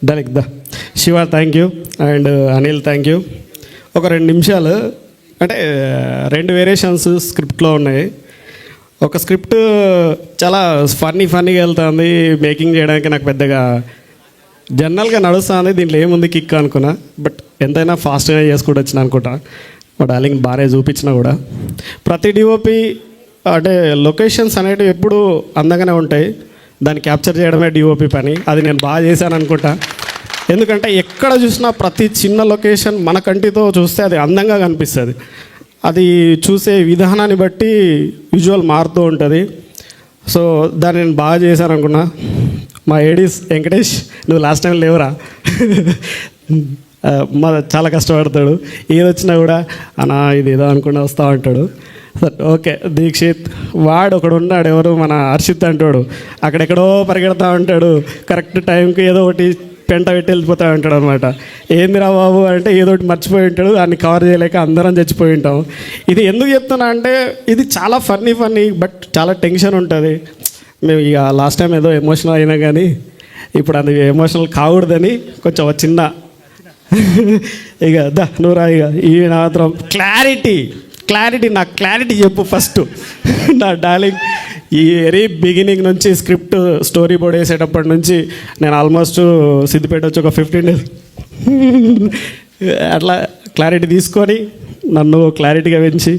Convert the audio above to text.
Direct దా Shiva thank you and Anil thank you. ఒక 2 నిమిషాలు అంటే 2 వేరియేషన్స్ స్క్రిప్ట్లో ఉన్నాయి. ఒక స్క్రిప్ట్ చాలా ఫన్నీగా వెళ్తుంది, మేకింగ్ చేయడానికి నాకు పెద్దగా జనరల్గా నడుస్తుంది, దీంట్లో ఏముంది కిక్ అనుకున్నా. బట్ ఎంతైనా ఫాస్ట్గా చేసుకుంటూ వచ్చిన అనుకుంటా. మా డార్లింగ్ బాగానే చూపించినా కూడా ప్రతి డిఓపి అంటే లొకేషన్స్ అనేటివి ఎప్పుడు అందంగానే ఉంటాయి, దాన్ని క్యాప్చర్ చేయడమే డిఓపి పని. అది నేను బాగా చేశాను అనుకుంటా. ఎందుకంటే ఎక్కడ చూసినా ప్రతి చిన్న లొకేషన్ మన కంటితో చూస్తే అది అందంగా కనిపిస్తుంది. అది చూసే విధానాన్ని బట్టి విజువల్ మారుతూ ఉంటుంది. సో దాన్ని నేను బాగా చేశాను అనుకున్నా. మా ఏడీస్ వెంకటేష్, నువ్వు లాస్ట్ టైం లేవురా, మా చాలా కష్టపడతాడు. ఏది వచ్చినా కూడా అన్నా ఇది ఏదో అనుకుంటా వస్తూ ఉంటాడు. సరే ఓకే. దీక్షిత్ వాడు ఒకడు ఉన్నాడు, ఎవరు మన హర్షిత్ అంటాడు, అక్కడెక్కడో పరిగెడతా ఉంటాడు, కరెక్ట్ టైంకి ఏదో ఒకటి పెంట పెట్టి వెళ్ళిపోతూ ఉంటాడు అనమాట. ఏందిరా బాబు అంటే ఏదో ఒకటి మర్చిపోయి ఉంటాడు, దాన్ని కవర్ చేయలేక అందరం చచ్చిపోయి ఉంటాం. ఇది ఎందుకు చెప్తున్నా అంటే ఇది చాలా ఫన్నీ బట్ చాలా టెన్షన్ ఉంటుంది. మేము ఇక లాస్ట్ టైం ఏదో ఎమోషనల్ అయినా కానీ ఇప్పుడు అది ఎమోషనల్ కాకూడదని కొంచెం చిన్న ఇక నూరా ఇక ఈ మాత్రం క్లారిటీ నాకు క్లారిటీ చెప్పు ఫస్ట్. నా డార్లింగ్ ఈ వెరీ బిగినింగ్ నుంచి స్క్రిప్ట్ స్టోరీ బోర్డ్ వేసేటప్పటి నుంచి నేను ఆల్మోస్ట్ సిద్దిపేట వచ్చి ఒక 15 days అట్లా క్లారిటీ తీసుకొని నన్ను క్లారిటీగా పెంచి